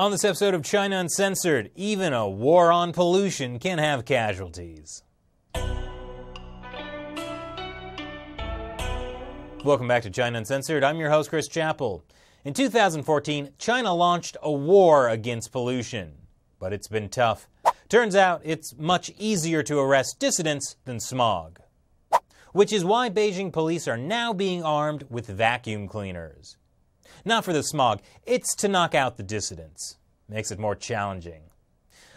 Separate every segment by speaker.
Speaker 1: On this episode of China Uncensored, even a war on pollution can have casualties. Welcome back to China Uncensored. I'm your host, Chris Chappell. In 2014, China launched a war against pollution. But it's been tough. Turns out it's much easier to arrest dissidents than smog. Which is why Beijing police are now being armed with vacuum cleaners. Not for the smog, it's to knock out the dissidents. Makes it more challenging.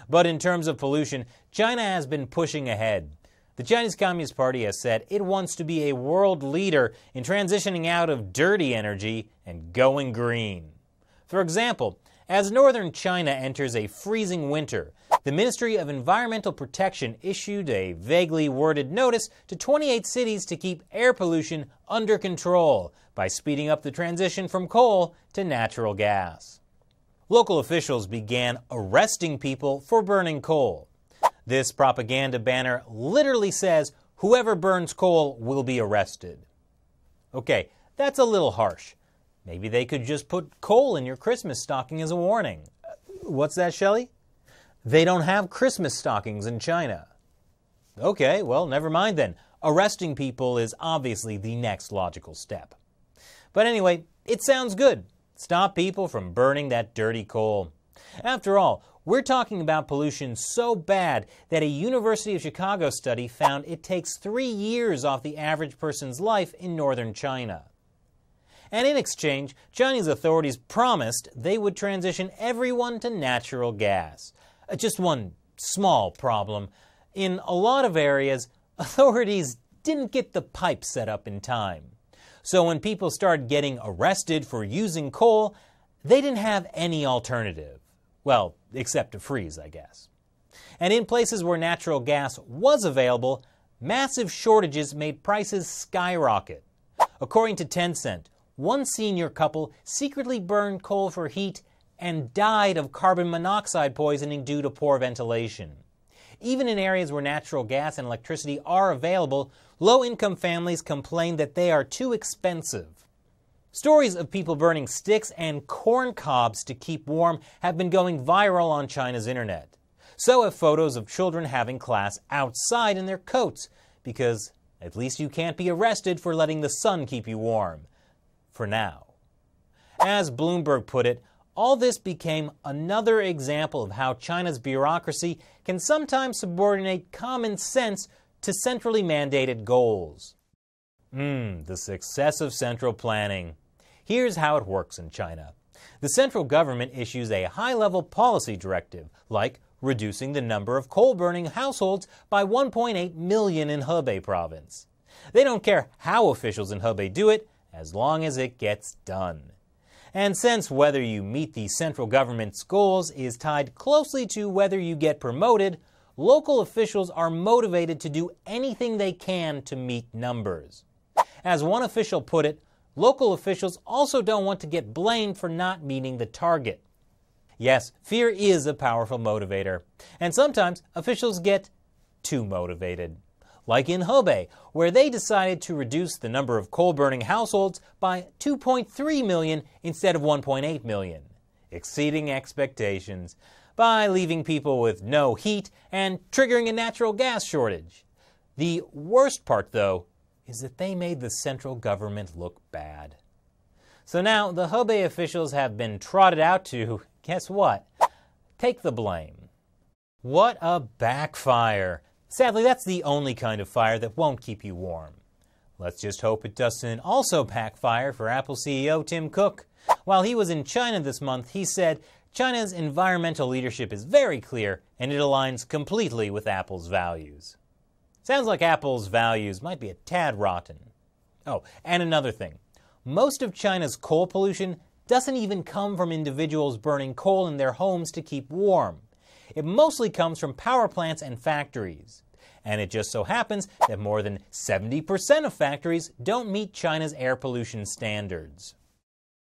Speaker 1: But in terms of pollution, China has been pushing ahead. The Chinese Communist Party has said it wants to be a world leader in transitioning out of dirty energy and going green. For example, as northern China enters a freezing winter, the Ministry of Environmental Protection issued a vaguely worded notice to 28 cities to keep air pollution under control by speeding up the transition from coal to natural gas. Local officials began arresting people for burning coal. This propaganda banner literally says, "Whoever burns coal will be arrested." Okay, that's a little harsh. Maybe they could just put coal in your Christmas stocking as a warning. What's that, Shelley? They don't have Christmas stockings in China. Okay, well, never mind then. Arresting people is obviously the next logical step. But anyway, it sounds good. Stop people from burning that dirty coal. After all, we're talking about pollution so bad that a University of Chicago study found it takes 3 years off the average person's life in northern China. And in exchange, Chinese authorities promised they would transition everyone to natural gas. Just one small problem. In a lot of areas, authorities didn't get the pipes set up in time. So when people started getting arrested for using coal, they didn't have any alternative. Well, except to freeze, I guess. And in places where natural gas was available, massive shortages made prices skyrocket. According to Tencent, one senior couple secretly burned coal for heat and died of carbon monoxide poisoning due to poor ventilation. Even in areas where natural gas and electricity are available, low-income families complain that they are too expensive. Stories of people burning sticks and corn cobs to keep warm have been going viral on China's internet. So have photos of children having class outside in their coats, because at least you can't be arrested for letting the sun keep you warm. For now. As Bloomberg put it, all this became another example of how China's bureaucracy can sometimes subordinate common sense to centrally mandated goals. The success of central planning. Here's how it works in China. The central government issues a high-level policy directive, like reducing the number of coal-burning households by 1.8 million in Hebei province. They don't care how officials in Hebei do it, as long as it gets done. And since whether you meet the central government's goals is tied closely to whether you get promoted, local officials are motivated to do anything they can to meet numbers. As one official put it, local officials also don't want to get blamed for not meeting the target. Yes, fear is a powerful motivator, and sometimes officials get too motivated. Like in Hebei, where they decided to reduce the number of coal-burning households by 2.3 million instead of 1.8 million, exceeding expectations, by leaving people with no heat and triggering a natural gas shortage. The worst part, though, is that they made the central government look bad. So now the Hebei officials have been trotted out to, guess what? Take the blame. What a backfire. Sadly, that's the only kind of fire that won't keep you warm. Let's just hope it doesn't also backfire for Apple CEO Tim Cook. While he was in China this month, he said China's environmental leadership is very clear and it aligns completely with Apple's values. Sounds like Apple's values might be a tad rotten. Oh, and another thing. Most of China's coal pollution doesn't even come from individuals burning coal in their homes to keep warm. It mostly comes from power plants and factories. And it just so happens that more than 70% of factories don't meet China's air pollution standards.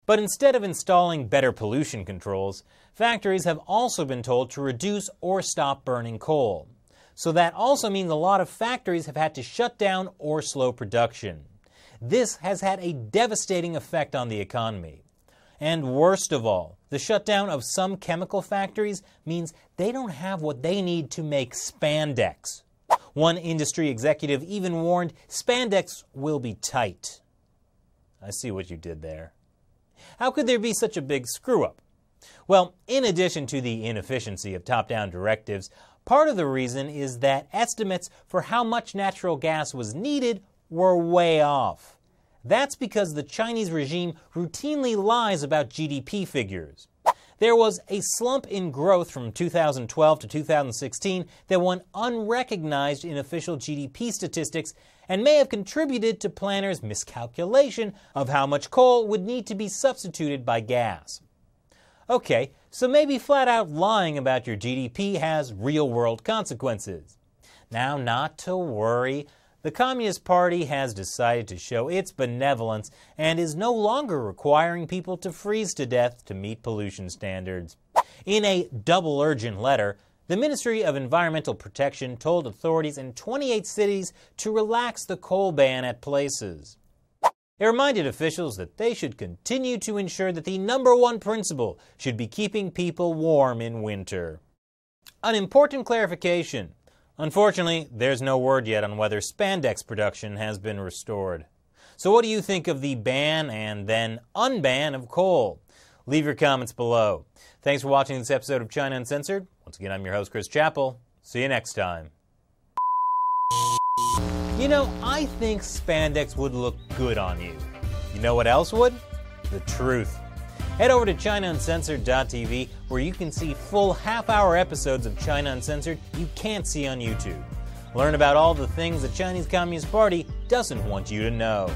Speaker 1: But instead of installing better pollution controls, factories have also been told to reduce or stop burning coal. So that also means a lot of factories have had to shut down or slow production. This has had a devastating effect on the economy. And worst of all, the shutdown of some chemical factories means they don't have what they need to make spandex. One industry executive even warned spandex will be tight. I see what you did there. How could there be such a big screw-up? Well, in addition to the inefficiency of top-down directives, part of the reason is that estimates for how much natural gas was needed were way off. That's because the Chinese regime routinely lies about GDP figures. There was a slump in growth from 2012 to 2016 that went unrecognized in official GDP statistics and may have contributed to planners' miscalculation of how much coal would need to be substituted by gas. Okay, so maybe flat out lying about your GDP has real-world consequences. Now, not to worry. The Communist Party has decided to show its benevolence and is no longer requiring people to freeze to death to meet pollution standards. In a double urgent letter, the Ministry of Environmental Protection told authorities in 28 cities to relax the coal ban at places. It reminded officials that they should continue to ensure that the #1 principle should be keeping people warm in winter. An important clarification. Unfortunately, there's no word yet on whether spandex production has been restored. So what do you think of the ban and then unban of coal? Leave your comments below. Thanks for watching this episode of China Uncensored. Once again, I'm your host, Chris Chappell. See you next time. You know, I think spandex would look good on you. You know what else would? The truth. Head over to ChinaUncensored.tv where you can see full half-hour episodes of China Uncensored you can't see on YouTube. Learn about all the things the Chinese Communist Party doesn't want you to know.